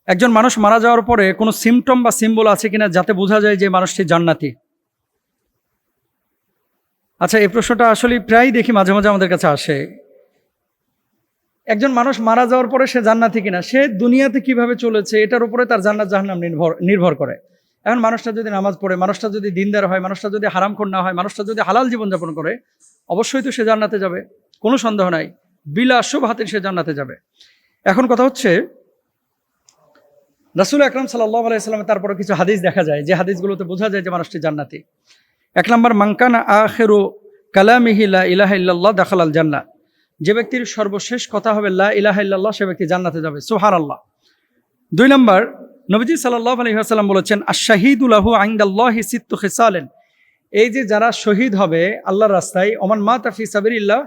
একজন মানুষ মারা যাওয়ার পরে কোনো সিমটম বা সিম্বল আছে কিনা যাতে বোঝা যায় যে মানুষটি জান্নাতি? আচ্ছা, এই প্রশ্নটা আসলে প্রায় দেখি, মাঝে মাঝে আমাদের কাছে আসে। একজন মানুষ মারা যাওয়ার পরে সে জান্নাতি কিনা, সে দুনিয়াতে কিভাবে চলেছে এটার উপরে তার জান্নাত জাহান্নাম নির্ভর করে। এখন মানুষটা যদি নামাজ পড়ে, মানুষটা যদি দিনদার হয়, মানুষটা যদি হারামখোর না হয়, মানুষটা যদি হালাল জীবনযাপন করে, অবশ্যই তো সে জান্নাতে যাবে, কোনো সন্দেহ নাই। বিলা শুবহাতে সে জান্নাতে যাবে। এখন কথা হচ্ছে, রাসূল আকরাম সাল্লাল্লাহু আলাইহি ওয়াসাল্লামের তারপরে কিছু হাদিস দেখা যায়, যে হাদিসগুলোতে বোঝা যায় যে মানুষটি জান্নাতি। 1 নম্বর, মানকানা আখিরু কালামিহি লা ইলাহা ইল্লাল্লাহ দাখালাল জান্নাহ। যে ব্যক্তির সর্বশেষ কথা হবে লা ইলাহা ইল্লাল্লাহ, সে ব্যক্তি জান্নাতে যাবে, সুবহানাল্লাহ। 2 নম্বর, নবীজি সাল্লাল্লাহু আলাইহি ওয়াসাল্লাম বলেছেন, আশ-শাহীদু লাহু ইনদাল্লাহি সিত্তু খিসালেন। এই যে যারা শহীদ হবে আল্লাহর রাস্তায়, ওমান মাতা ফি সাবিলিল্লাহ,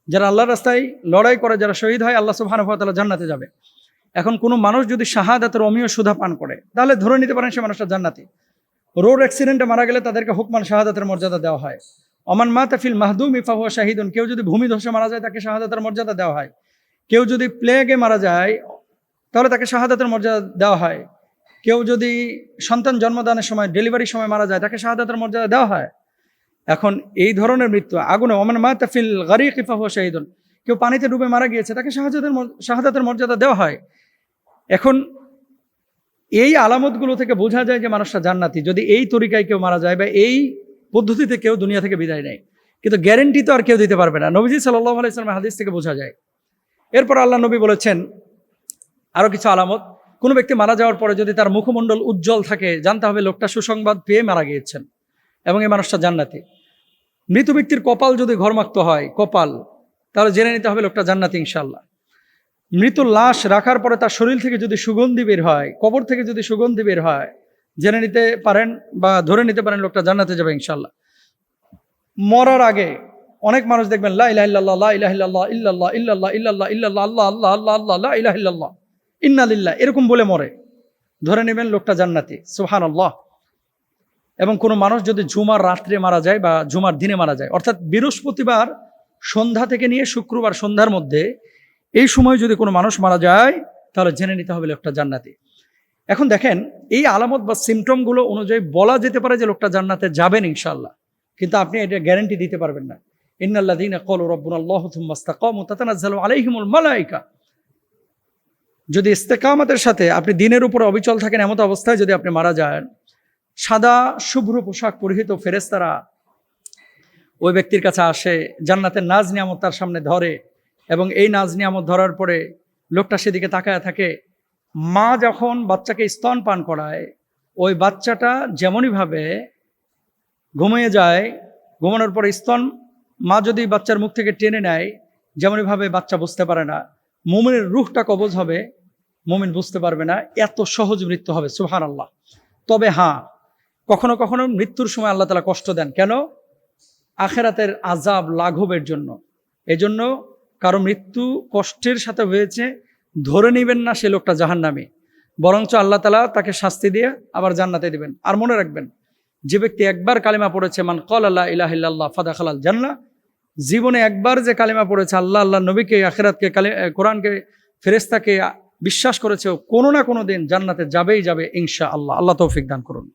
যারা আল্লাহর রাস্তায় লড়াই করে, যারা শহীদ হয়, আল্লাহ সুবহানাহু ওয়া তাআলা জান্নাতে যাবে। এখন কোনো মানুষ যদি শাহাদাতের অমীয় সুধা পান করে, তাহলে ধরে নিতে পারেন সে মানুষটা জান্নাতি। রোড অ্যাক্সিডেন্টে মারা গেলে তাদেরকে হুকমান শাহাদাতের মর্যাদা দেওয়া হয়। ওমান মাতা ফিল মাহদুমি ফাহুয়া শাহিদুন। কেউ যদি ভূমিধসে মারা যায়, তাকে শাহাদাতের মর্যাদা দেওয়া হয়। কেউ যদি প্লেগে মারা যায়, তাহলে তাকে শাহাদাতের মর্যাদা দেওয়া হয়। কেউ যদি সন্তান জন্মদানের সময়, ডেলিভারির সময় মারা যায়, তাকে শাহাদাতের মর্যাদা দেওয়া হয়। এখন এই ধরনের মৃত্যু, আগুনে, ওমান মাতা ফিল গারিকি ফাহুয়া শাহিদুন, কেউ পানিতে ডুবে মারা গিয়েছে, তাকে শাহাদাতের মর্যাদা দেওয়া হয়। এখন এই আলামতগুলো থেকে বোঝা যায় যে মানুষটা জান্নাতি, যদি এই তরিকায় কেউ মারা যায় বা এই পদ্ধতিতে কেউ দুনিয়া থেকে বিদায় নেয়। কিন্তু গ্যারেন্টি তো আর কেউ দিতে পারবে না। নবীজি সাল্লাল্লাহু আলাইহি ওয়াসাল্লামের হাদিস থেকে বোঝা যায়। এরপর আল্লাহ নবী বলেছেন আরো কিছু আলামত। কোনো ব্যক্তি মারা যাওয়ার পরে যদি তার মুখমণ্ডল উজ্জ্বল থাকে, জানতে হবে লোকটা সুসংবাদ পেয়ে মারা গিয়েছেন এবং এই মানুষটা জান্নাতি। মৃত ব্যক্তির কপাল যদি ঘর্মাক্ত হয়, কপাল, তাহলে জেনে নিতে হবে লোকটা জান্নাতি ইনশাআল্লাহ। মৃত লাশ রাখার পরে তার শরীর থেকে যদি সুগন্ধি বের হয়, কবর থেকে যদি সুগন্ধি বের হয়, জেনে নিতে পারেন বা ধরে নিতে পারেন লোকটা জান্নাতে যাবে ইনশাআল্লাহ। মরার আগে অনেক মানুষ দেখবেন লা ইলাহা ইল্লাল্লাহ, লা ইলাহা ইল্লাল্লাহ, ইল্লাল্লাহ ইল্লাল্লাহ ইল্লাল্লাহ ইল্লাল্লাহ, আল্লাহ আল্লাহ আল্লাহ আল্লাহ, লা ইলাহা ইল্লাল্লাহ, ইন্না লিল্লাহ, এরকম বলে মরে, ধরে নেবেন লোকটা জান্নাতি, সুবহানাল্লাহ। এবং কোনো মানুষ যদি জুমার রাত্রে মারা যায় বা জুমার দিনে মারা যায়, অর্থাৎ বৃহস্পতিবার সন্ধ্যা থেকে নিয়ে শুক্রবার সন্ধ্যার মধ্যে, এই সময় যদি কোনো মানুষ মারা যায়, তাহলে জেনে নিতে হবে লোকটা জান্নাতি। এখন দেখেন, এই আলামত বা সিমটমগুলো অনুযায়ী বলা যেতে পারে যে লোকটা জান্নাতে যাবেন ইনশাআল্লাহ, কিন্তু আপনি এটা গ্যারান্টি দিতে পারবেন না। ইন্নাল্লাযীনা ক্বালু রাব্বুনাল্লাহু থুম্মা ইসতাকামু তাতানাজ্জালু আলাইহিমুল মালায়েকা। যদি ইস্তেকামতের সাথে আপনি দিনের উপরে অবিচল থাকেন, এমত অবস্থায় যদি আপনি মারা যান, সাদা শুভ্র পোশাক পরিহিত ফেরেশতারা ওই ব্যক্তির কাছে আসে, জান্নাতের নাজ নিয়ামত তার সামনে ধরে, এবং এই নাজ নিয়ামত ধরার পরে লোকটা সেদিকে তাকায় থাকে। মা যখন বাচ্চাকে স্তন পান করায়, ওই বাচ্চাটা যেমনইভাবে ঘুমিয়ে যায়, ঘুমানোর পরে স্তন মা যদি বাচ্চার মুখ থেকে টেনে নেয়, যেমনইভাবে বাচ্চা বুঝতে পারে না, মুমিনের রূহটা কবজ হবে, মুমিন বুঝতে পারবে না, এত সহজ মৃত্যু হবে, সুবহানাল্লাহ। তবে হ্যাঁ, কখনো কখনো মৃত্যুর সময় আল্লাহ তাআলা কষ্ট দেন। কেন? আখিরাতের আযাব লাঘবের জন্য। এজন্য কারো মৃত্যু কষ্টের সাথে হয়েছে, ধরে নেবেন না সে লোকটা জাহান্নামী, বরঞ্চ আল্লাহ তাআলা তাকে শাস্তি দিয়ে আবার জান্নাতে দিবেন। আর মনে রাখবেন, যে ব্যক্তি একবার কালিমা পড়েছে, মান ক্বালা লা ইলাহা ইল্লাল্লাহ ফাদাখালাল জান্নাহ, জীবনে একবার যে কালিমা পড়েছে, আল্লাহ, আল্লাহ নবীকে, আখিরাতকে, কোরআনকে, ফেরেশতাকে বিশ্বাস করেছে, কোনো না কোনো দিন জান্নাতে যাবেই যাবে ইনশাআল্লাহ। আল্লাহ তৌফিক দান করুন।